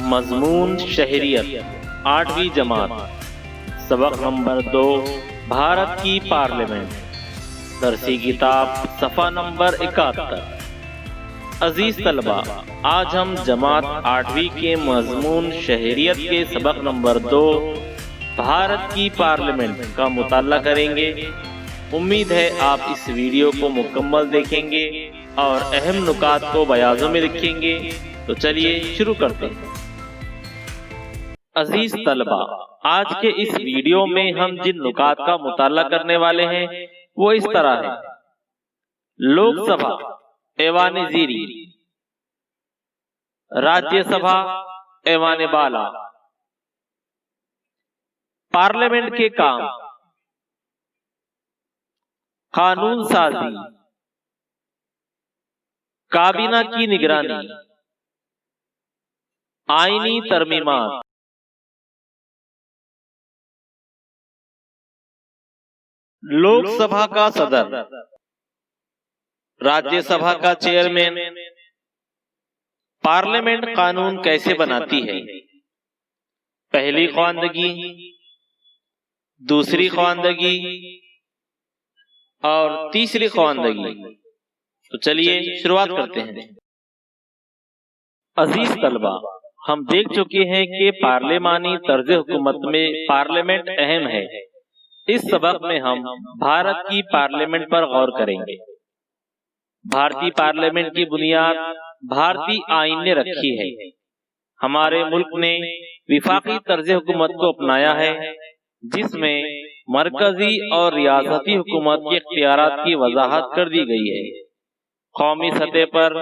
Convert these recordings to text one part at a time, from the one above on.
مضمون شہریت 8ویں جماعت سبق نمبر 2 بھارت کی پارلیمنٹ درسی کتاب صفحہ نمبر 71۔ عزیز طلبہ، آج ہم جماعت 8ویں کے مضمون شہریت کے سبق نمبر 2 بھارت کی پارلیمنٹ کا مطالعہ کریں گے۔ امید ہے آپ اس ویڈیو کو مکمل دیکھیں گے اور اہم نکات کو بیاضوں میں لکھیں گے۔ تو چلیے شروع کرتے ہیں۔ عزیز طلبہ، آج کے اس ویڈیو میں ہم جن نکات کا مطالعہ کرنے والے ہیں وہ اس طرح ہے۔ لوک سبھا ایوان زیری، راجیہ سبھا ایوان بالا، پارلیمنٹ کے کام، قانون سازی، کابینہ کی نگرانی، آئینی ترمیمات، لوک سبھا کا صدر، راجیہ سبھا کا چیئرمین، پارلیمنٹ قانون کیسے بناتی ہے، پہلی خواندگی، دوسری خواندگی اور تیسری خواندگی۔ تو چلیے شروعات کرتے ہیں۔ عزیز طلبہ، ہم دیکھ چکے ہیں کہ پارلیمانی طرز حکومت میں پارلیمنٹ اہم ہے۔ اس سبق میں ہم بھارت کی پارلیمنٹ پر غور کریں گے۔ بھارتی پارلیمنٹ کی بنیاد بھارتی آئین نے رکھی ہے۔ ہمارے ملک نے وفاقی طرز حکومت کو اپنایا ہے، جس میں مرکزی اور ریاستی حکومت کے اختیارات کی وضاحت کر دی گئی ہے۔ قومی سطح پر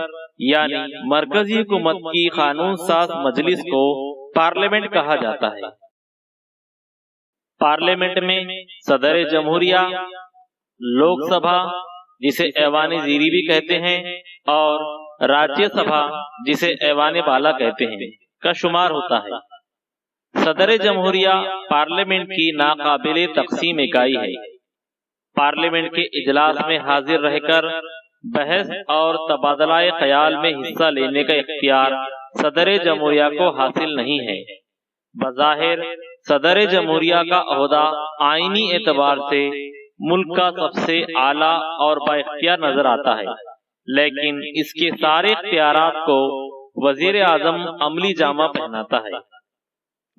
یعنی مرکزی حکومت کی قانون ساز مجلس کو پارلیمنٹ کہا جاتا ہے۔ پارلیمنٹ میں صدر جمہوریہ، لوک سبھا جسے ایوان زیری بھی کہتے ہیں اور راجیہ سبھا جسے ایوان بالا کہتے ہیں کا شمار ہوتا ہے۔ صدر جمہوریہ پارلیمنٹ کی ناقابل تقسیم اکائی ہے۔ پارلیمنٹ کے اجلاس میں حاضر رہ کر بحث اور تبادلہ خیال میں حصہ لینے کا اختیار صدر جمہوریہ کو حاصل نہیں ہے۔ بظاہر صدر جمہوریہ کا عہدہ آئینی اعتبار سے ملک کا سب سے اعلیٰ اور بااختیار نظر آتا ہے، لیکن اس کے سارے اختیارات کو وزیر اعظم عملی جامہ پہناتا ہے۔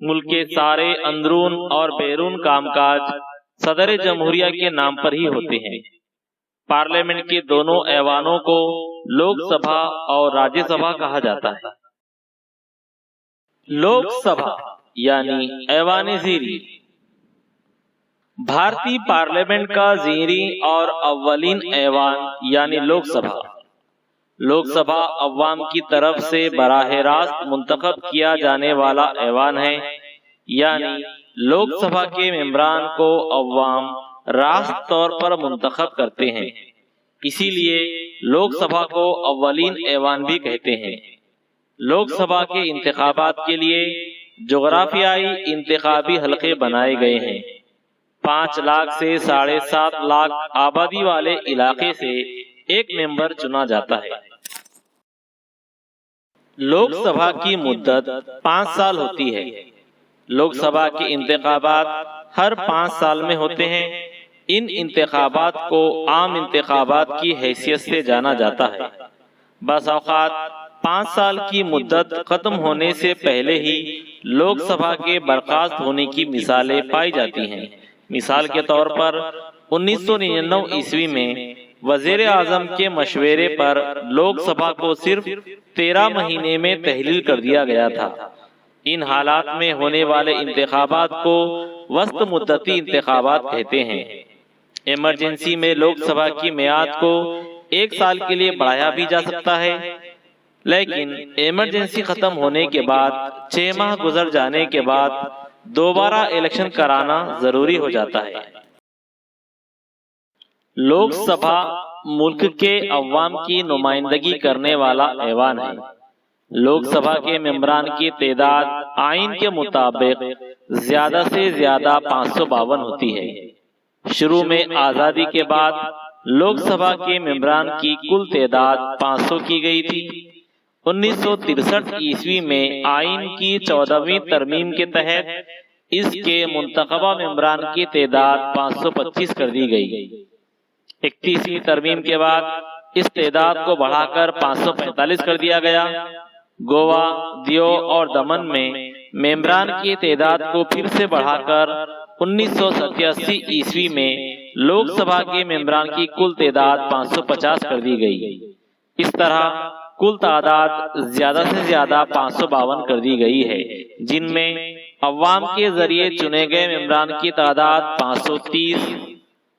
ملک کے سارے اندرون اور بیرون کام کاج صدر جمہوریہ کے نام پر ہی ہوتے ہیں۔ پارلیمنٹ کے دونوں ایوانوں کو لوک سبھا اور راجیہ سبھا کہا جاتا ہے۔ لوک سبھا یعنی ایوان زیری بھارتی پارلیمنٹ کا زیریں اور اولین ایوان یعنی لوک سبھا۔ لوک سبھا عوام کی طرف سے براہ راست منتخب کیا جانے والا ایوان ہے، یعنی لوک سبھا کے ممبران کو عوام راست طور پر منتخب کرتے ہیں، اسی لیے لوک سبھا کو اولین ایوان بھی کہتے ہیں۔ لوک سبھا کے انتخابات کے لیے جغرافیائی انتخابی حلقے بنائے گئے ہیں۔ 5 لاکھ سے 7.5 لاکھ آبادی والے علاقے سے ایک ممبر چنا جاتا ہے۔ لوک سبھا کی مدت 5 سال ہوتی ہے۔ لوک سبھا کے انتخابات ہر 5 سال میں ہوتے ہیں۔ ان انتخابات کو عام انتخابات کی حیثیت سے جانا جاتا ہے۔ بعض اوقات 5 سال کی مدت ختم ہونے سے پہلے ہی لوک سبھا کے برخاست ہونے کی مثالیں پائی جاتی ہیں۔ مثال کے طور پر 1999 عیسوی میں وزیر اعظم کے مشورے پر لوک سبھا کو صرف 13 مہینے میں تحلیل کر دیا گیا تھا۔ ان حالات میں ہونے والے انتخابات کو وسط مدتی انتخابات کہتے ہیں۔ ایمرجنسی میں لوک سبھا کی میعاد کو 1 سال کے لیے بڑھایا بھی جا سکتا ہے، لیکن ایمرجنسی ختم ہونے کے بعد 6 ماہ گزر جانے کے بعد دوبارہ الیکشن کرانا ضروری ہو جاتا ہے۔ لوک سبھا ملک کے عوام کی نمائندگی کرنے والا ایوان ہے۔ لوک سبھا کے ممبران کی تعداد آئین کے مطابق زیادہ سے زیادہ 552 ہوتی ہے۔ شروع میں آزادی کے بعد لوک سبھا کے ممبران کی کل تعداد 500 کی گئی تھی۔ 1963 عیسوی میں آئین کی 14ویں ترمیم کے تحت اس کے منتخبہ ممبران کی تعداد 525 کر دی گئی۔ 31ویں ترمیم کے بعد اس تعداد کو بڑھا کر 545 کر دیا گیا۔ گوا، دیو اور دمن میں ممبران کی تعداد کو پھر سے بڑھا کر 1987 عیسوی میں لوک سبھا کے ممبران کی کل تعداد 550 کر دی گئی۔ اس طرح کل تعداد زیادہ سے زیادہ 552 کر دی گئی ہے، جن میں عوام کے ذریعے چنے گئے ممبران کی تعداد 530،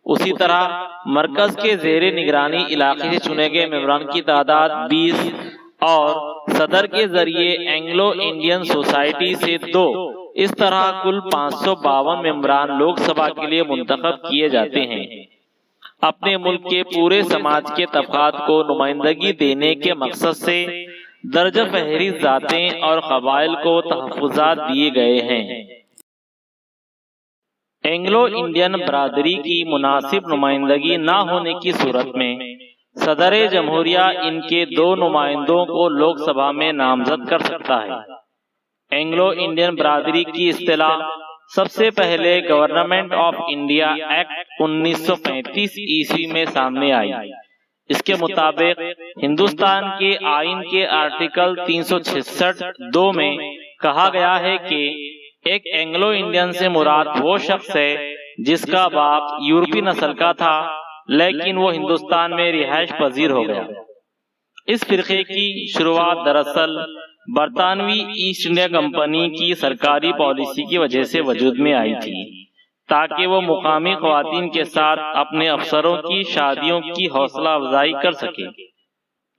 اسی طرح مرکز کے زیر نگرانی علاقے سے چنے گئے ممبران کی تعداد 20 اور صدر کے ذریعے اینگلو انڈین سوسائٹی سے 2، اس طرح کل 552 ممبران لوک سبھا کے لیے منتخب کیے جاتے ہیں۔ اپنے ملک کے پورے سماج کے طبقات کو نمائندگی دینے کے مقصد سے درجہ فہرست ذاتیں اور قبائل کو تحفظات دیے گئے ہیں۔ اینگلو انڈین برادری کی مناسب نمائندگی نہ ہونے کی صورت میں صدر جمہوریہ ان کے 2 نمائندوں کو لوک سبھا میں نامزد کر سکتا ہے۔ اینگلو انڈین برادری کی اصطلاح سب سے پہلے گورنمنٹ آف انڈیا ایکٹ 1935 عیسوی میں سامنے آئی۔ اس کے مطابق ہندوستان کے آئین کے آرٹیکل 366(2) میں کہا گیا ہے کہ ایک اینگلو انڈین سے مراد وہ شخص ہے جس کا باپ یورپی نسل کا تھا لیکن وہ ہندوستان میں رہائش پذیر ہو گیا۔ اس فرقے کی شروعات دراصل برطانوی ایسٹ انڈیا کمپنی کی سرکاری پالیسی کی وجہ سے وجود میں آئی تھی تاکہ وہ مقامی خواتین کے ساتھ اپنے افسروں کی شادیوں کی حوصلہ افزائی کر سکے۔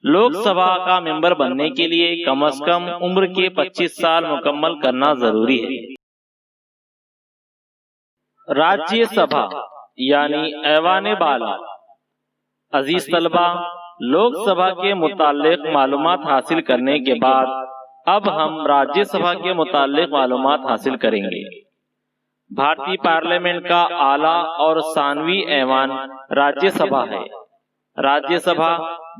لوک سبھا کا ممبر بننے کے لیے کم از کم عمر کے 25 سال مکمل کرنا ضروری ہے۔ راجیہ سبھا یعنی ایوان بالا۔ عزیز طلبہ، لوک سبھا کے متعلق معلومات حاصل کرنے کے بعد اب ہم راجیہ سبھا کے متعلق معلومات حاصل کریں گے۔ بھارتی پارلیمنٹ کا اعلیٰ اور ثانوی ایوان راجیہ سبھا ہے۔ راجیہ سبھا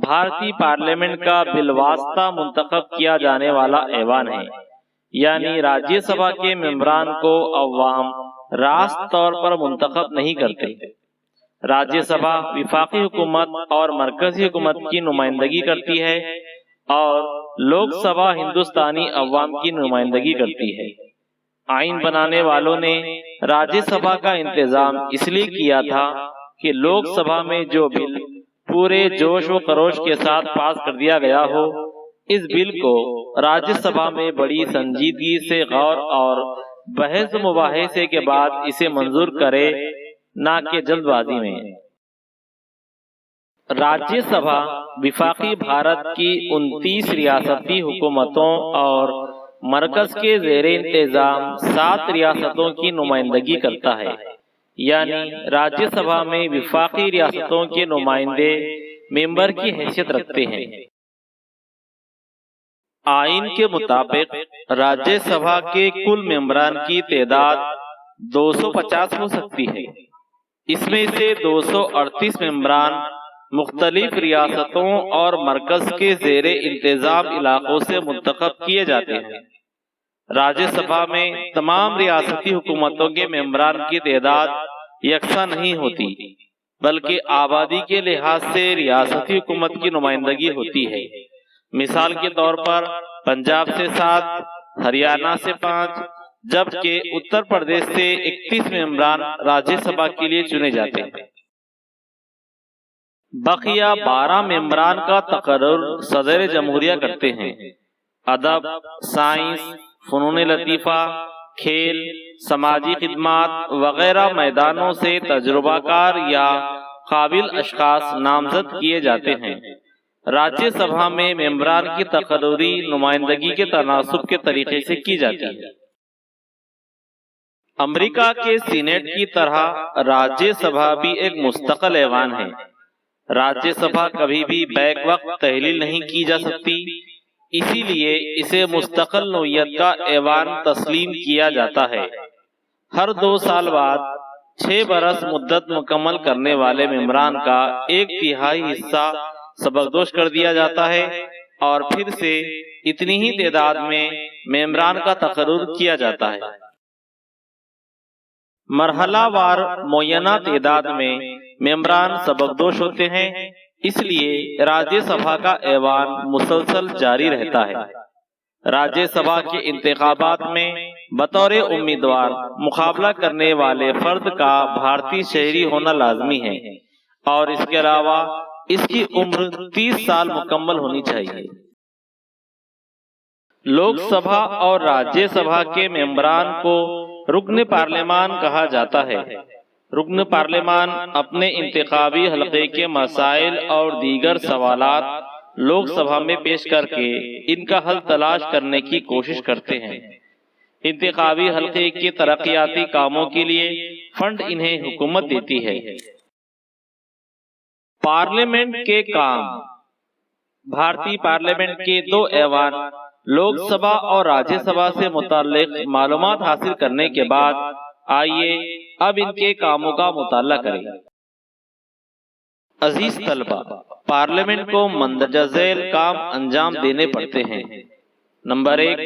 بھارتی پارلیمنٹ کا بالواسطہ منتخب کیا جانے والا ایوان ہے، یعنی راجیہ سبھا کے ممبران کو عوام راست طور پر منتخب نہیں کرتے۔ راجیہ سبھا وفاقی حکومت اور مرکزی حکومت کی نمائندگی کرتی ہے اور لوک سبھا ہندوستانی عوام کی نمائندگی کرتی ہے۔ آئین بنانے والوں نے راجیہ سبھا کا انتظام اس لیے کیا تھا کہ لوک سبھا میں جو بل پورے جوش و خروش کے ساتھ پاس کر دیا گیا ہو، اس بل کو راجیہ سبھا میں بڑی سنجیدگی سے غور اور بحث و مباحثے کے بعد اسے منظور کرے، نہ کہ جلد بازی میں۔ راجیہ سبھا وفاقی بھارت کی 29 ریاستی حکومتوں اور مرکز کے زیر انتظام 7 ریاستوں کی نمائندگی کرتا ہے، یعنی راجیہ سبھا میں وفاقی ریاستوں کے نمائندے ممبر کی حیثیت رکھتے ہیں۔ آئین کے مطابق راجیہ سبھا کے کل ممبران کی تعداد 250 ہو سکتی ہے۔ اس میں سے 238 ممبران مختلف ریاستوں اور مرکز کے زیر انتظام علاقوں سے منتخب کیے جاتے ہیں۔ راجیہ سبھا میں تمام ریاستی حکومتوں کے ممبران کی تعداد یکساں نہیں ہوتی، بلکہ آبادی کے لحاظ سے ریاستی حکومت کی نمائندگی ہوتی ہے۔ مثال کے طور پر پنجاب سے 7، ہریانہ سے 5، جبکہ اتر پردیش سے 31 ممبران راجیہ سبھا کے لیے چنے جاتے ہیں۔ بقیہ 12 ممبران کا تقرر صدر جمہوریہ کرتے ہیں۔ ادب، سائنس، فنون لطیفہ، کھیل، سماجی خدمات وغیرہ میدانوں سے تجربہ کار یا قابل اشخاص نامزد کیے جاتے ہیں۔ راجیہ سبھا میں ممبران کی تقرری نمائندگی کے تناسب کے طریقے سے کی جاتی ہے۔ امریکہ کے سینیٹ کی طرح راجیہ سبھا بھی ایک مستقل ایوان ہے۔ راجیہ سبھا کبھی بھی بیک وقت تحلیل نہیں کی جا سکتی، اسی لیے اسے مستقل نوعیت کا ایوان تسلیم کیا جاتا ہے۔ ہر 2 سال بعد 6 برس مدت مکمل کرنے والے ممبران کا 1/3 حصہ سبکدوش کر دیا جاتا ہے اور پھر سے اتنی ہی تعداد میں ممبران کا تقرر کیا جاتا ہے۔ مرحلہ وار معینہ تعداد میں ممبران سبکدوش ہوتے ہیں، اس لیے راجیہ سبھا کا ایوان مسلسل جاری رہتا ہے۔ راجیہ سبھا کے انتخابات میں بطور امیدوار مقابلہ کرنے والے فرد کا بھارتی شہری ہونا لازمی ہے، اور اس کے علاوہ اس کی عمر 30 سال مکمل ہونی چاہیے۔ لوک سبھا اور راجیہ سبھا کے ممبران کو رکن پارلیمان کہا جاتا ہے۔ رکن پارلیمان اپنے انتخابی حلقے کے مسائل اور دیگر سوالات لوک سبھا میں پیش کر کے ان کا حل تلاش کرنے کی کوشش کرتے ہیں۔ انتخابی حلقے کے ترقیاتی کاموں کے لیے فنڈ انہیں حکومت دیتی ہے۔ پارلیمنٹ کے کام۔ بھارتی پارلیمنٹ کے 2 ایوان لوک سبھا اور راجیہ سبھا سے متعلق معلومات حاصل کرنے کے بعد آئیے اب ان کے کاموں کا مطالعہ کریں۔ عزیز طلبہ، پارلیمنٹ کو مندرجہ ذیل کام انجام دینے پڑتے ہیں۔ نمبر 1،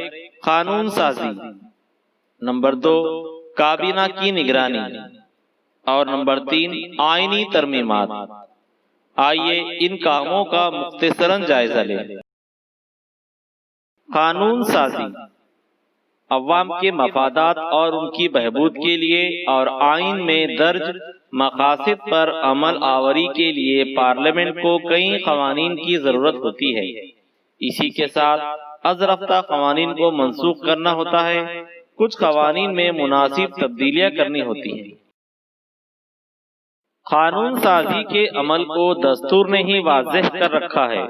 قانون سازی۔ نمبر 2، کابینہ کی نگرانی۔ اور نمبر 3، آئینی ترمیمات۔ آئیے ان کاموں کا مختصراً جائزہ لیں۔ قانون سازی عوام کے مفادات اور ان کی بہبود کے لیے اور آئین میں درج مقاصد پر عمل آوری کے لیے پارلیمنٹ کو کئی قوانین کی ضرورت ہوتی ہے۔ اسی کے ساتھ از رفتہ قوانین کو منسوخ کرنا ہوتا ہے، کچھ قوانین میں مناسب تبدیلیاں کرنی ہوتی ہیں۔ قانون سازی کے عمل کو دستور نے ہی واضح کر رکھا ہے۔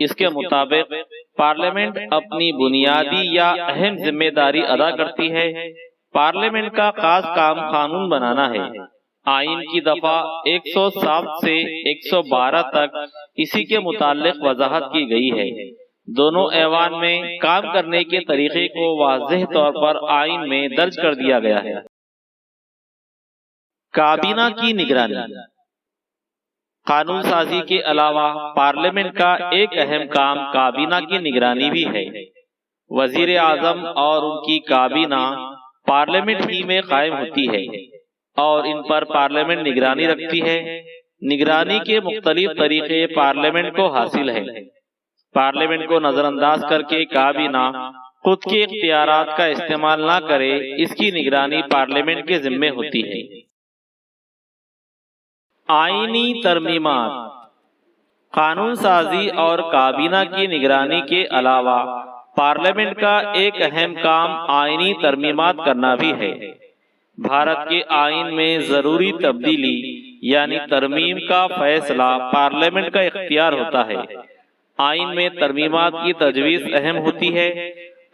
اس کے مطابق پارلیمنٹ اپنی بنیادی یا اہم ذمہ داری ادا کرتی ہے۔ پارلیمنٹ کا خاص کام قانون بنانا ہے۔ آئین کی دفعہ 107 سے 112 تک اسی کے متعلق وضاحت کی گئی ہے۔ دونوں ایوان میں کام کرنے کے طریقے کو واضح طور پر آئین میں درج کر دیا گیا ہے۔ کابینہ کی نگرانی۔ قانون سازی کے علاوہ پارلیمنٹ کا ایک اہم کام کابینہ کی نگرانی بھی ہے۔ وزیر اعظم اور ان کی کابینہ پارلیمنٹ ہی میں قائم ہوتی ہے اور ان پر پارلیمنٹ نگرانی رکھتی ہے۔ نگرانی کے مختلف طریقے پارلیمنٹ کو حاصل ہیں۔ پارلیمنٹ کو نظر انداز کر کے کابینہ خود کے اختیارات کا استعمال نہ کرے، اس کی نگرانی پارلیمنٹ کے ذمے ہوتی ہے۔ آئینی ترمیمات۔ قانون سازی اور کابینہ کی نگرانی کے علاوہ پارلیمنٹ کا ایک اہم کام آئینی ترمیمات کرنا بھی ہے۔ بھارت کے آئین میں ضروری تبدیلی یعنی ترمیم کا فیصلہ پارلیمنٹ کا اختیار ہوتا ہے۔ آئین میں ترمیمات کی تجویز اہم ہوتی ہے۔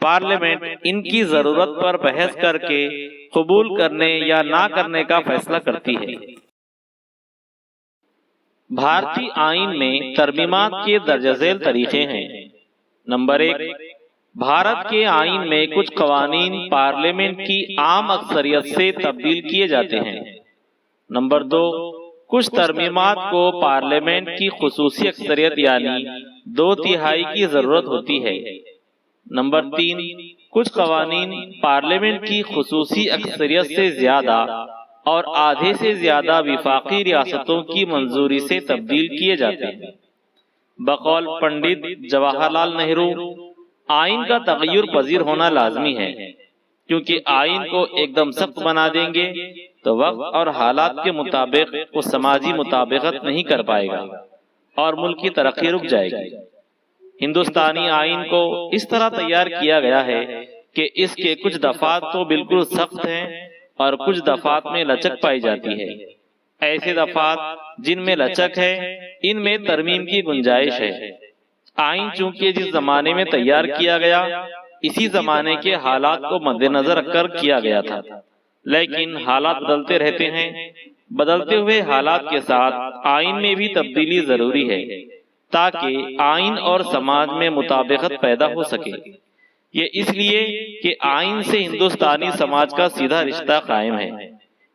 پارلیمنٹ ان کی ضرورت پر بحث کر کے قبول کرنے یا نہ کرنے کا فیصلہ کرتی ہے۔ بھارتی آئین میں ترمیمات کے درجہ ذیل طریقے ہیں۔ نمبر 1، بھارت کے آئین میں کچھ قوانین پارلیمنٹ کی عام اکثریت سے تبدیل کیے جاتے ہیں۔ نمبر 2، کچھ ترمیمات کو پارلیمنٹ کی خصوصی اکثریت یعنی 2/3 کی ضرورت ہوتی ہے۔ نمبر 3، کچھ قوانین پارلیمنٹ کی خصوصی اکثریت سے زیادہ اور آدھے سے زیادہ وفاقی ریاستوں کی منظوری سے تبدیل کیے جاتے ہیں۔ بقول پنڈت جواہر لال نہرو، آئین کا تغیر پذیر ہونا لازمی ہے، کیونکہ آئین کو ایک دم سخت بنا دیں گے تو وقت اور حالات کے مطابق وہ سماجی مطابقت نہیں کر پائے گا اور ملک کی ترقی رک جائے گی۔ ہندوستانی آئین کو اس طرح تیار کیا گیا ہے کہ اس کے کچھ دفعات تو بالکل سخت ہیں اور کچھ دفعات میں لچک پائی جاتی ہے۔ ایسے دفعات جن میں لچک ہے، ان میں ترمیم کی گنجائش ہے۔ آئین چونکہ جس زمانے میں تیار کیا گیا، اسی زمانے کے حالات کو مد نظر رکھ کر کیا گیا تھا، لیکن حالات بدلتے رہتے ہیں۔ بدلتے ہوئے حالات کے ساتھ آئین میں بھی تبدیلی ضروری ہے تاکہ آئین اور سماج میں مطابقت پیدا ہو سکے۔ یہ اس لیے کہ آئین سے ہندوستانی سماج کا سیدھا رشتہ قائم ہے۔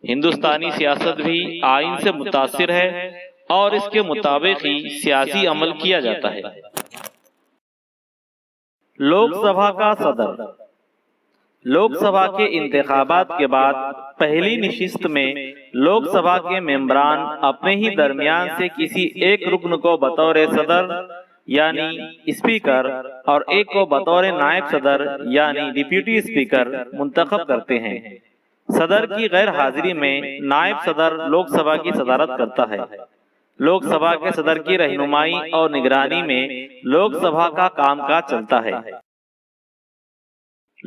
ہندوستانی سیاست بھی آئین سے متاثر ہے اور اس کے مطابق ہی سیاسی عمل کیا جاتا ہے۔ لوک سبھا کا صدر لوک سبھا کے انتخابات کے بعد پہلی نشست میں لوک سبھا کے ممبران اپنے ہی درمیان سے کسی ایک رکن کو بطور صدر یعنی اسپیکر اور ایک کو بطور نائب صدر یعنی ڈپٹی اسپیکر منتخب کرتے ہیں۔ صدر کی غیر حاضری میں نائب صدر لوک سبھا کی صدارت کرتا ہے۔ لوک سبھا کے صدر کی رہنمائی اور نگرانی میں لوک سبھا کا کام کاج چلتا ہے۔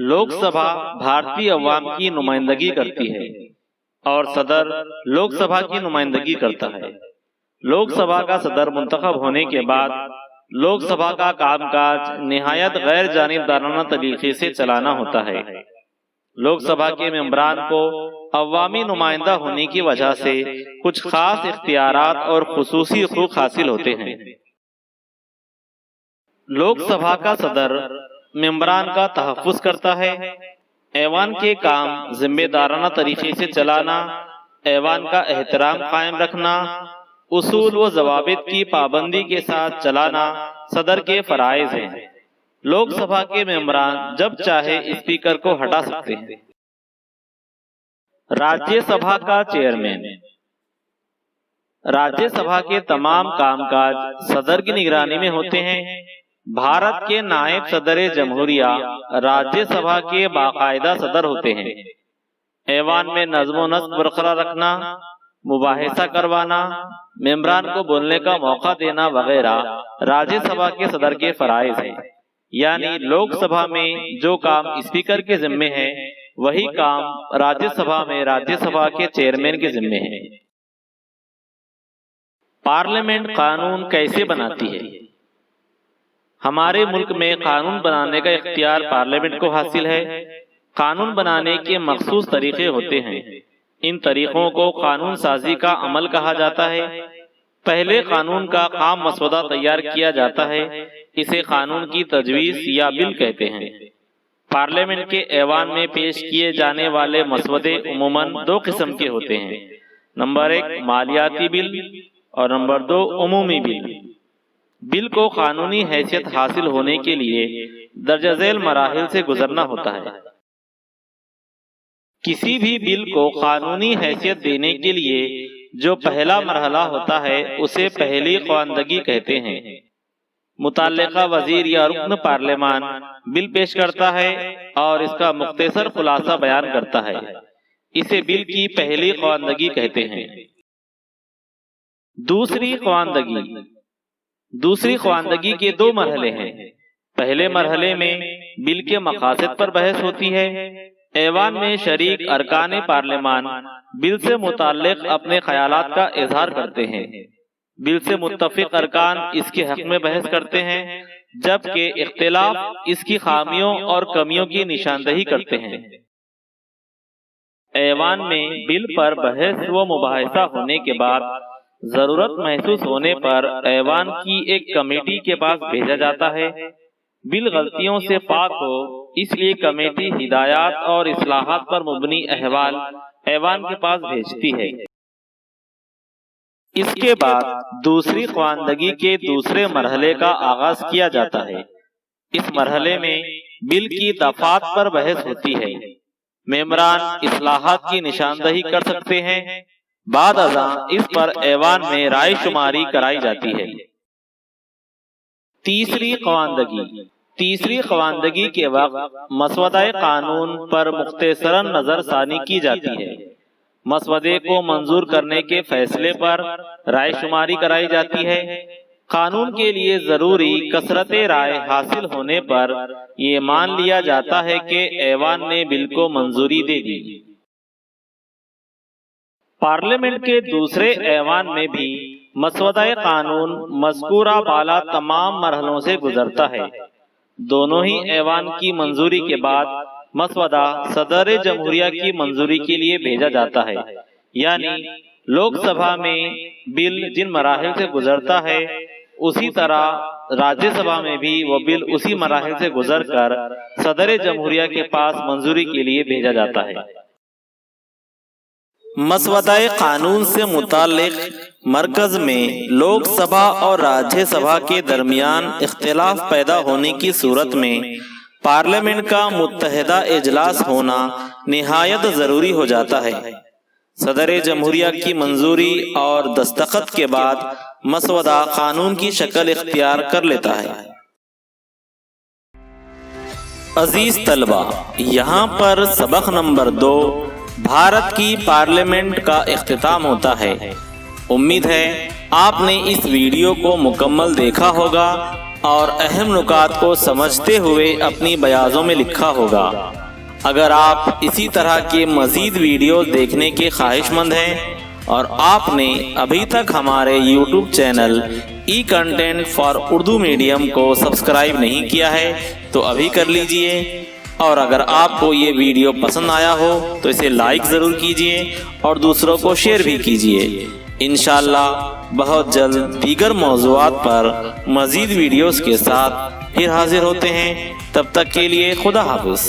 لوک سبھا بھارتی عوام کی نمائندگی کرتی ہے اور صدر لوک سبھا کی نمائندگی کرتا ہے۔ لوک سبھا کا صدر منتخب ہونے کے بعد لوک سبھا کا کام کاج نہایت غیر جانبدارانہ طریقے سے چلانا ہوتا ہے۔ لوک سبھا کے ممبران کو عوامی نمائندہ ہونے کی وجہ سے کچھ خاص اختیارات اور خصوصی حقوق حاصل ہوتے ہیں۔ لوک سبھا کا صدر ممبران کا تحفظ کرتا ہے، ایوان کے کام ذمہ دارانہ طریقے سے چلانا، ایوان کا احترام قائم رکھنا، اصول و ضوابط کی پابندی کے ساتھ چلانا صدر کے فرائض ہیں۔ لوک سبھا کے ممبران جب چاہے اسپیکر کو ہٹا سکتے ہیں۔ راجیہ سبھا کا چیئرمین راجیہ سبھا کے تمام کام کاج صدر کی نگرانی میں ہوتے ہیں۔ بھارت کے نائب صدر جمہوریہ راجیہ سبھا کے باقاعدہ صدر ہوتے ہیں۔ ایوان میں نظم و نسق برقرار رکھنا، مباحثہ کروانا، ممبران کو بولنے کا موقع دینا وغیرہ راجیہ سبھا کے صدر کے فرائض ہیں۔ یعنی لوک سبھا میں جو کام اسپیکر کے ذمے ہیں وہی کام راجیہ سبھا میں راجیہ سبھا کے چیئرمین کے ذمے ہیں۔ پارلیمنٹ قانون کیسے بناتی ہے؟ ہمارے ملک میں قانون بنانے کا اختیار پارلیمنٹ کو حاصل ہے۔ قانون بنانے کے مخصوص طریقے ہوتے ہیں۔ ان طریقوں کو قانون سازی کا عمل کہا جاتا ہے۔ پہلے قانون کا خام مسودہ تیار کیا جاتا ہے، اسے قانون کی تجویز یا بل کہتے ہیں۔ پارلیمنٹ کے ایوان میں پیش کیے جانے والے مسودے عموماً دو قسم کے ہوتے ہیں۔ نمبر 1 مالیاتی بل اور نمبر 2 عمومی بل۔ بل کو قانونی حیثیت حاصل ہونے کے لیے درجہ ذیل مراحل سے گزرنا ہوتا ہے۔ کسی بھی بل کو قانونی حیثیت دینے کے لیے جو پہلا مرحلہ ہوتا ہے اسے پہلی خواندگی کہتے ہیں۔ متعلقہ وزیر یا رکن پارلیمان بل پیش کرتا ہے اور اس کا مختصر خلاصہ بیان کرتا ہے، اسے بل کی پہلی خواندگی کہتے ہیں۔ دوسری خواندگی کے 2 مرحلے ہیں۔ پہلے مرحلے میں بل کے مقاصد پر بحث ہوتی ہے۔ ایوان میں شریک ارکان پارلیمان بل سے متعلق اپنے خیالات کا اظہار کرتے ہیں۔ بل سے متفق ارکان اس کے حق میں بحث کرتے ہیں، جبکہ اختلاف اس کی خامیوں اور کمیوں کی نشاندہی کرتے ہیں۔ ایوان میں بل پر بحث و مباحثہ ہونے کے بعد ضرورت محسوس ہونے پر ایوان کی ایک کمیٹی کے پاس بھیجا جاتا ہے۔ بل غلطیوں سے پاک ہو اس لیے کمیٹی ہدایات اور اصلاحات پر مبنی احوال ایوان کے پاس بھیجتی ہے۔ اس کے بعد دوسری خواندگی کے دوسرے مرحلے کا آغاز کیا جاتا ہے۔ اس مرحلے میں بل کی دفعات پر بحث ہوتی ہے۔ ممبران اصلاحات کی نشاندہی کر سکتے ہیں۔ بعد ازاں اس پر ایوان میں رائے شماری کرائی جاتی ہے۔ تیسری خواندگی کے وقت مسودہ قانون پر مختصراً نظر ثانی کی جاتی ہے۔ مسودے کو منظور کرنے کے فیصلے پر رائے شماری کرائی جاتی ہے۔ قانون کے لیے ضروری کثرت رائے حاصل ہونے پر یہ مان لیا جاتا ہے کہ ایوان نے بل کو منظوری دے دی۔ پارلیمنٹ کے دوسرے ایوان میں بھی مسودہ قانون مذکورہ بالا تمام مرحلوں سے گزرتا ہے۔ دونوں ہی ایوان کی منظوری کے بعد مسودہ صدر جمہوریہ کی منظوری کے لیے بھیجا جاتا ہے۔ یعنی لوک سبھا میں بل جن مراحل سے گزرتا ہے اسی طرح راجیہ سبھا میں بھی وہ بل اسی مراحل سے گزر کر صدر جمہوریہ کے پاس منظوری کے لیے بھیجا جاتا ہے۔ مسودہ قانون سے متعلق مرکز میں لوک سبھا اور راجیہ سبھا کے درمیان اختلاف پیدا ہونے کی صورت میں پارلیمنٹ کا متحدہ اجلاس ہونا نہایت ضروری ہو جاتا ہے۔ صدر جمہوریہ کی منظوری اور دستخط کے بعد مسودہ قانون کی شکل اختیار کر لیتا ہے۔ عزیز طلبہ، یہاں پر سبق نمبر 2 بھارت کی پارلیمنٹ کا اختتام ہوتا ہے۔ امید ہے آپ نے اس ویڈیو کو مکمل دیکھا ہوگا اور اہم نکات کو سمجھتے ہوئے اپنی بیاضوں میں لکھا ہوگا۔ اگر آپ اسی طرح کے مزید ویڈیوز دیکھنے کے خواہش مند ہیں اور آپ نے ابھی تک ہمارے YouTube channel E content for Urdu medium کو سبسکرائب نہیں کیا ہے تو ابھی کر لیجئے، اور اگر آپ کو یہ ویڈیو پسند آیا ہو تو اسے لائک ضرور کیجئے اور دوسروں کو شیئر بھی کیجئے۔ انشاءاللہ بہت جلد دیگر موضوعات پر مزید ویڈیوز کے ساتھ پھر حاضر ہوتے ہیں، تب تک کے لیے خدا حافظ۔